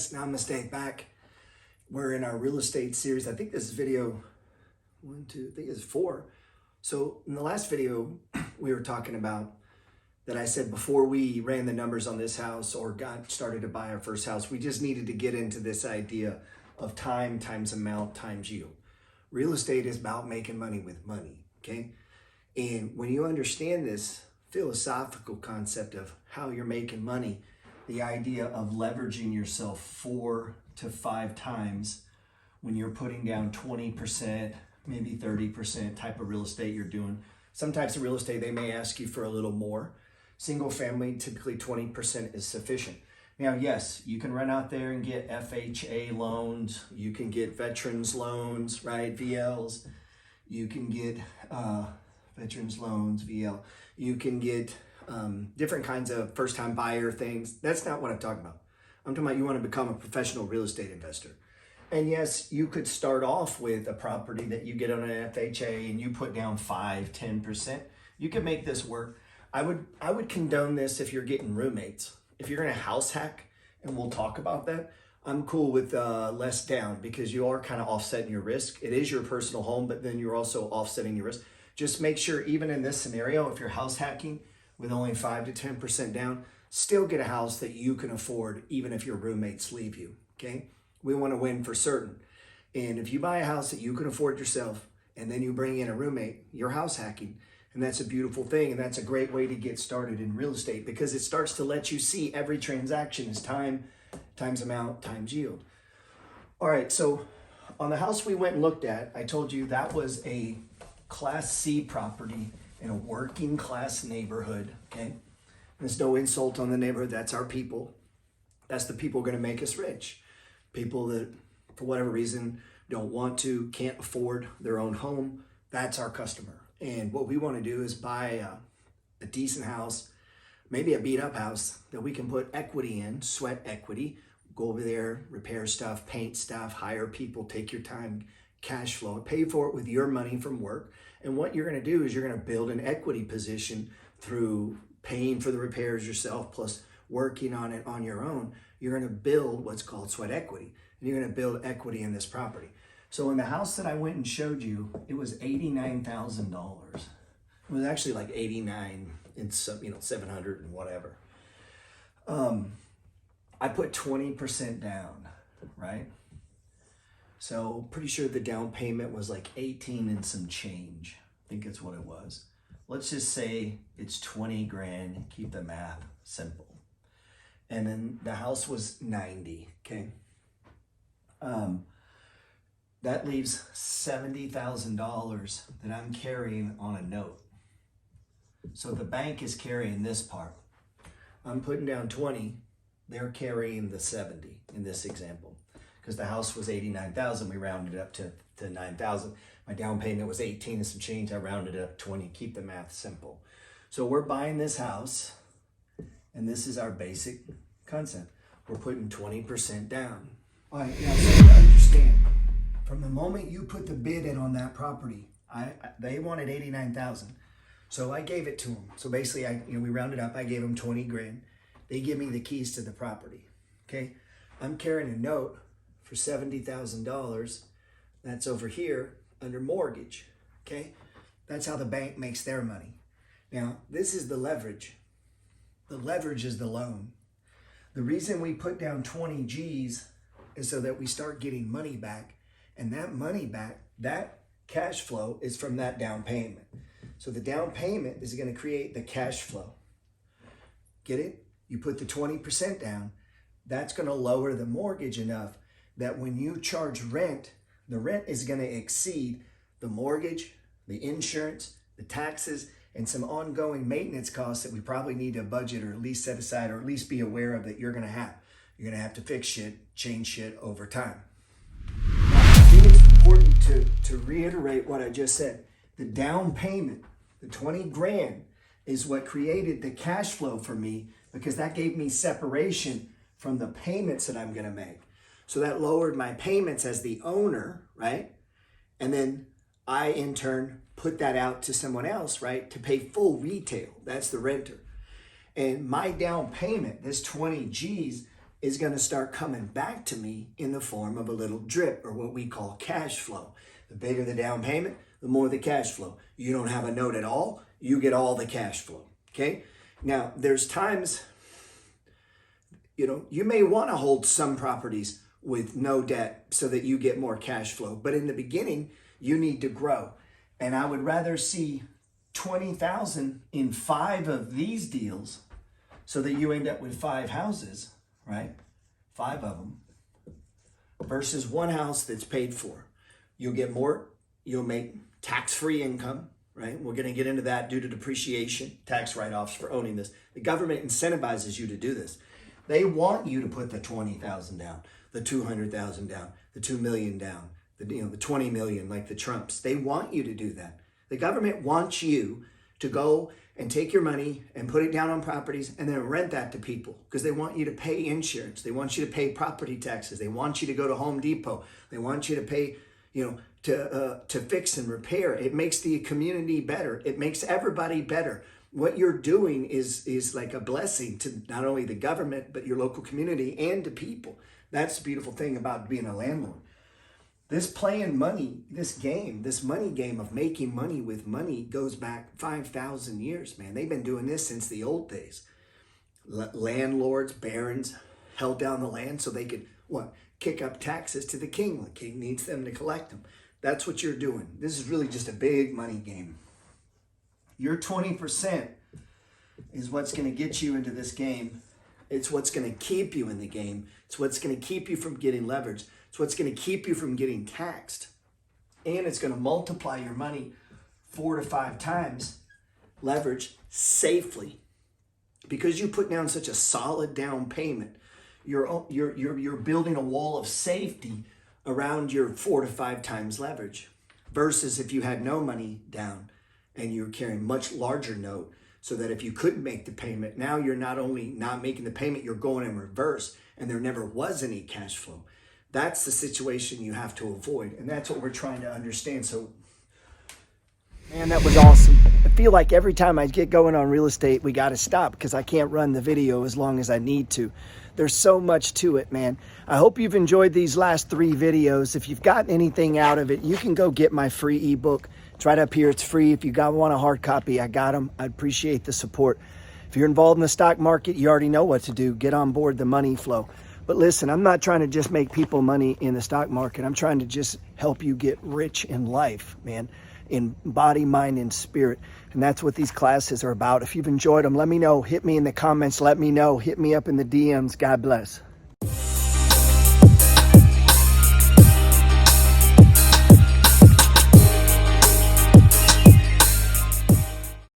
guys, namaste, back. We're in our real estate series. I think this is video 1, 2, I think it's 4. So in the last video, we were talking about that I said before we ran the numbers on this house or got started to buy our first house, we just needed to get into this idea of time times amount times yield. Real estate is about making money with money, okay? And when you understand this philosophical concept of how you're making money, the idea of leveraging yourself 4 to 5 times when you're putting down 20%, maybe 30% type of real estate you're doing. Some types of real estate, they may ask you for a little more. Single family, typically 20% is sufficient. Now, yes, you can run out there and get FHA loans. You can get veterans loans, right? VLs. You can get veterans loans, VL. You can get different kinds of first-time buyer things. That's not what I'm talking about. I'm talking about you want to become a professional real estate investor. And yes, you could start off with a property that you get on an FHA and you put down 5, 10%. You can make this work. I would condone this if you're getting roommates. If you're going to house hack, and we'll talk about that, I'm cool with less down because you are kind of offsetting your risk. It is your personal home, but then you're also offsetting your risk. Just make sure, even in this scenario, if you're house hacking with only 5 to 10% down, still get a house that you can afford, even if your roommates leave you, okay? We want to win for certain. And if you buy a house that you can afford yourself, and then you bring in a roommate, you're house hacking. And that's a beautiful thing. And that's a great way to get started in real estate because it starts to let you see every transaction is time times amount times yield. All right, so on the house we went and looked at, I told you that was a Class C property in a working class neighborhood, okay? There's no insult on the neighborhood. That's our people. That's the people going to make us rich. People that, for whatever reason, don't want to, can't afford their own home. That's our customer. And what we want to do is buy a decent house, maybe a beat up house that we can put equity in, sweat equity, go over there, repair stuff, paint stuff, hire people, take your time, cash flow, pay for it with your money from work. And what you're going to do is you're going to build an equity position through paying for the repairs yourself, plus working on it on your own. You're going to build what's called sweat equity, and you're going to build equity in this property. So in the house that I went and showed you, it was $89,000. It was actually like 89 and some, 700 and whatever. I put 20% down, right? So pretty sure the down payment was like 18 and some change. I think that's what it was. Let's just say it's 20 grand, keep the math simple. And then the house was 90, okay? That leaves $70,000 that I'm carrying on a note. So the bank is carrying this part. I'm putting down 20, they're carrying the 70 in this example. Because the house was 89,000, we rounded it up to 9,000. My down payment was 18 and some change, I rounded it up 20, keep the math simple. So we're buying this house, and this is our basic concept. We're putting 20% down. All right, now so you understand, from the moment you put the bid in on that property, they wanted 89,000. So I gave it to them. So basically, we rounded up, I gave them 20 grand. They give me the keys to the property, okay? I'm carrying a note for $70,000. That's over here under mortgage, okay? That's how the bank makes their money. Now, this is the leverage. The leverage is the loan. The reason we put down 20 G's is so that we start getting money back. And that money back, that cash flow is from that down payment. So the down payment is going to create the cash flow. Get it? You put the 20% down. That's going to lower the mortgage enough that when you charge rent, the rent is going to exceed the mortgage, the insurance, the taxes, and some ongoing maintenance costs that we probably need to budget or at least set aside or at least be aware of that you're going to have. You're going to have to fix shit, change shit over time. Now, I think it's important to reiterate what I just said. The down payment, the 20 grand, is what created the cash flow for me because that gave me separation from the payments that I'm going to make. So that lowered my payments as the owner, right? And then I, in turn, put that out to someone else, right? To pay full retail. That's the renter. And my down payment, this 20 G's, is going to start coming back to me in the form of a little drip, or what we call cash flow. The bigger the down payment, the more the cash flow. You don't have a note at all, you get all the cash flow. Okay? Now, there's times, you may want to hold some properties with no debt so that you get more cash flow. But in the beginning, you need to grow. And I would rather see 20,000 in 5 of these deals so that you end up with 5 houses, right? 5 of them, versus 1 house that's paid for. You'll get more, you'll make tax-free income, right? We're going to get into that due to depreciation, tax write-offs for owning this. The government incentivizes you to do this. They want you to put the 20,000 down, the 200,000 down, the 2 million down, the 20 million like the Trumps. They want you to do that. The government wants you to go and take your money and put it down on properties and then rent that to people, because they want you to pay insurance. They want you to pay property taxes. They want you to go to Home Depot. They want you to pay, to fix and repair. It makes the community better. It makes everybody better. What you're doing is like a blessing to not only the government, but your local community and to people. That's the beautiful thing about being a landlord. This playing money, this money game of making money with money goes back 5,000 years, man. They've been doing this since the old days. Landlords, barons held down the land so they could, kick up taxes to the king. The king needs them to collect them. That's what you're doing. This is really just a big money game. Your 20% is what's going to get you into this game. It's what's going to keep you in the game. It's what's going to keep you from getting leverage. It's what's going to keep you from getting taxed. And it's going to multiply your money 4 to 5 times leverage safely. Because you put down such a solid down payment, you're building a wall of safety around your 4 to 5 times leverage. Versus if you had no money down and you're carrying much larger note, so that if you couldn't make the payment, now you're not only not making the payment, you're going in reverse, and there never was any cash flow. That's the situation you have to avoid, and that's what we're trying to understand. So, man, that was awesome. I feel like every time I get going on real estate, we got to stop because I can't run the video as long as I need to. There's so much to it, man. I hope you've enjoyed these last 3 videos. If you've gotten anything out of it, you can go get my free ebook. It's right up here. It's free. If you want a hard copy, I got them. I'd appreciate the support. If you're involved in the stock market, you already know what to do. Get on board the money flow. But listen, I'm not trying to just make people money in the stock market. I'm trying to just help you get rich in life, man, in body, mind, and spirit. And that's what these classes are about. If you've enjoyed them, let me know. Hit me in the comments. Let me know. Hit me up in the DMs. God bless.